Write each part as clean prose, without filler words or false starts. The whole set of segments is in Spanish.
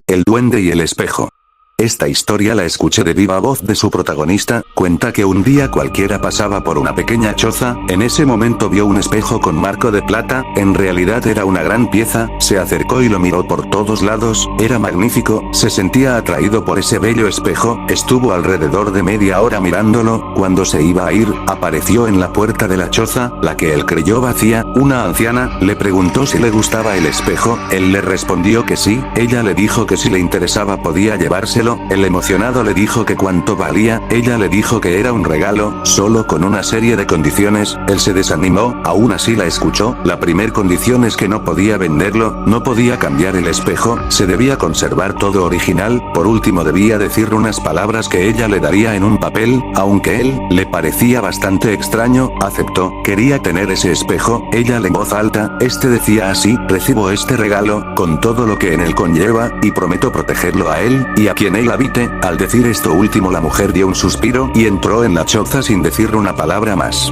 El duende y el espejo. Esta historia la escuché de viva voz de su protagonista. Cuenta que un día cualquiera pasaba por una pequeña choza, en ese momento vio un espejo con marco de plata, en realidad era una gran pieza, se acercó y lo miró por todos lados, era magnífico, se sentía atraído por ese bello espejo, estuvo alrededor de media hora mirándolo, cuando se iba a ir, apareció en la puerta de la choza, la que él creyó vacía, una anciana, le preguntó si le gustaba el espejo, él le respondió que sí, ella le dijo que si le interesaba podía llevárselo. El emocionado le dijo que cuánto valía, ella le dijo que era un regalo, solo con una serie de condiciones, él se desanimó, aún así la escuchó, la primer condición es que no podía venderlo, no podía cambiar el espejo, se debía conservar todo original, por último debía decir unas palabras que ella le daría en un papel, aunque él, le parecía bastante extraño, aceptó, quería tener ese espejo, ella en voz alta, decía así, recibo este regalo, con todo lo que en él conlleva, y prometo protegerlo a él, y a quien él habite. Al decir esto último la mujer dio un suspiro y entró en la choza sin decir una palabra más.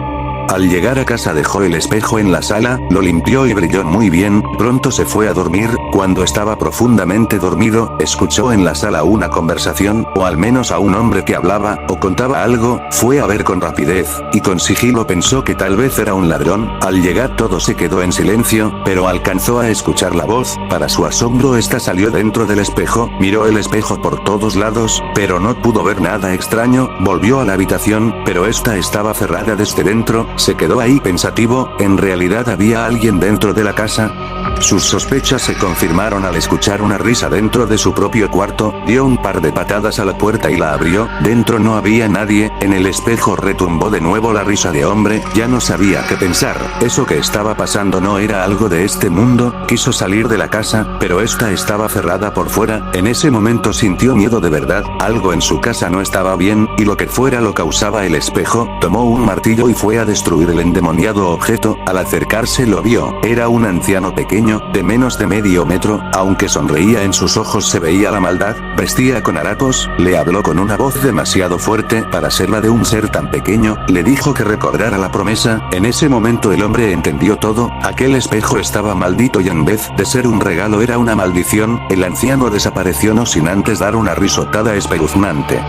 Al llegar a casa dejó el espejo en la sala, lo limpió y brilló muy bien, pronto se fue a dormir, cuando estaba profundamente dormido, escuchó en la sala una conversación, o al menos a un hombre que hablaba, o contaba algo, fue a ver con rapidez, y con sigilo pensó que tal vez era un ladrón, al llegar todo se quedó en silencio, pero alcanzó a escuchar la voz, para su asombro esta salió dentro del espejo, miró el espejo por todos lados, pero no pudo ver nada extraño, volvió a la habitación, pero esta estaba cerrada desde dentro, se quedó ahí pensativo, en realidad había alguien dentro de la casa. Sus sospechas se confirmaron al escuchar una risa dentro de su propio cuarto, dio un par de patadas a la puerta y la abrió, dentro no había nadie, en el espejo retumbó de nuevo la risa de hombre, ya no sabía qué pensar, eso que estaba pasando no era algo de este mundo, quiso salir de la casa, pero esta estaba cerrada por fuera, en ese momento sintió miedo de verdad, algo en su casa no estaba bien, y lo que fuera lo causaba el espejo, tomó un martillo y fue a destruir el endemoniado objeto, al acercarse lo vio, era un anciano pequeño, de menos de medio metro, aunque sonreía en sus ojos se veía la maldad, vestía con harapos, le habló con una voz demasiado fuerte para ser la de un ser tan pequeño, le dijo que recordara la promesa, en ese momento el hombre entendió todo, aquel espejo estaba maldito y en vez de ser un regalo era una maldición, el anciano desapareció no sin antes dar una risotada espeluznante.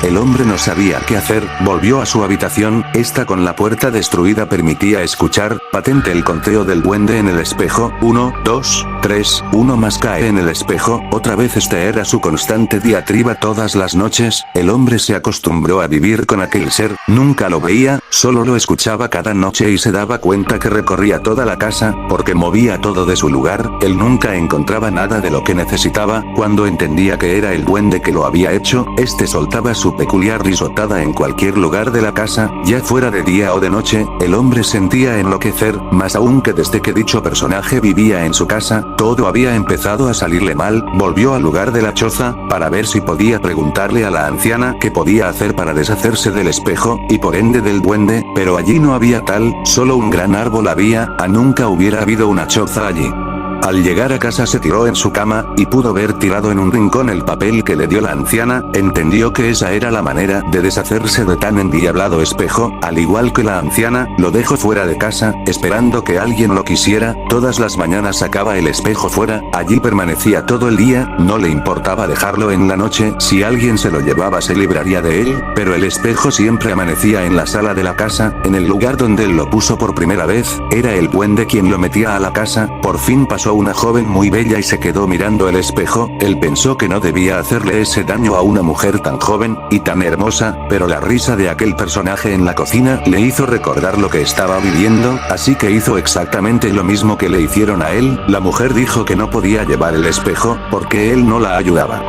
El hombre no sabía qué hacer, volvió a su habitación, esta con la puerta destruida permitía escuchar, patente el conteo del duende en el espejo, 1, 2, 3, uno más cae en el espejo, otra vez era su constante diatriba todas las noches, el hombre se acostumbró a vivir con aquel ser, nunca lo veía, solo lo escuchaba cada noche y se daba cuenta que recorría toda la casa, porque movía todo de su lugar, él nunca encontraba nada de lo que necesitaba, cuando entendía que era el duende que lo había hecho, soltaba su peculiar risotada en cualquier lugar de la casa, ya fuera de día o de noche, el hombre sentía enloquecer, más aún que desde que dicho personaje vivía en su casa, todo había empezado a salirle mal, volvió al lugar de la choza, para ver si podía preguntarle a la anciana qué podía hacer para deshacerse del espejo, y por ende del duende, pero allí no había tal, solo un gran árbol había, nunca hubiera habido una choza allí. Al llegar a casa se tiró en su cama, y pudo ver tirado en un rincón el papel que le dio la anciana, entendió que esa era la manera de deshacerse de tan endiablado espejo, al igual que la anciana, lo dejó fuera de casa, esperando que alguien lo quisiera, todas las mañanas sacaba el espejo fuera, allí permanecía todo el día, no le importaba dejarlo en la noche, si alguien se lo llevaba se libraría de él, pero el espejo siempre amanecía en la sala de la casa, en el lugar donde él lo puso por primera vez, era el duende quien lo metía a la casa, por fin pasó una joven muy bella y se quedó mirando el espejo, él pensó que no debía hacerle ese daño a una mujer tan joven, y tan hermosa, pero la risa de aquel personaje en la cocina le hizo recordar lo que estaba viviendo, así que hizo exactamente lo mismo que le hicieron a él, la mujer dijo que no podía llevar el espejo, porque él no la ayudaba.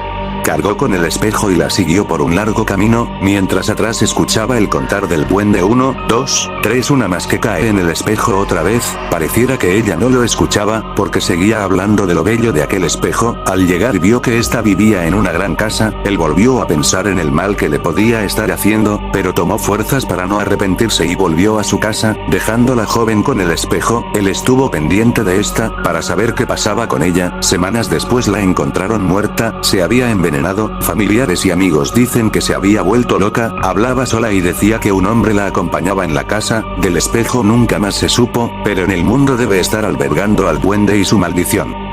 Cargó con el espejo y la siguió por un largo camino, mientras atrás escuchaba el contar del duende 1, 2, 3 una más que cae en el espejo otra vez, pareciera que ella no lo escuchaba, porque seguía hablando de lo bello de aquel espejo, al llegar vio que ésta vivía en una gran casa, él volvió a pensar en el mal que le podía estar haciendo, pero tomó fuerzas para no arrepentirse y volvió a su casa, dejando la joven con el espejo, él estuvo pendiente de esta, para saber qué pasaba con ella, semanas después la encontraron muerta, se había envenenado, familiares y amigos dicen que se había vuelto loca, hablaba sola y decía que un hombre la acompañaba en la casa, del espejo nunca más se supo, pero en el mundo debe estar albergando al duende y su maldición.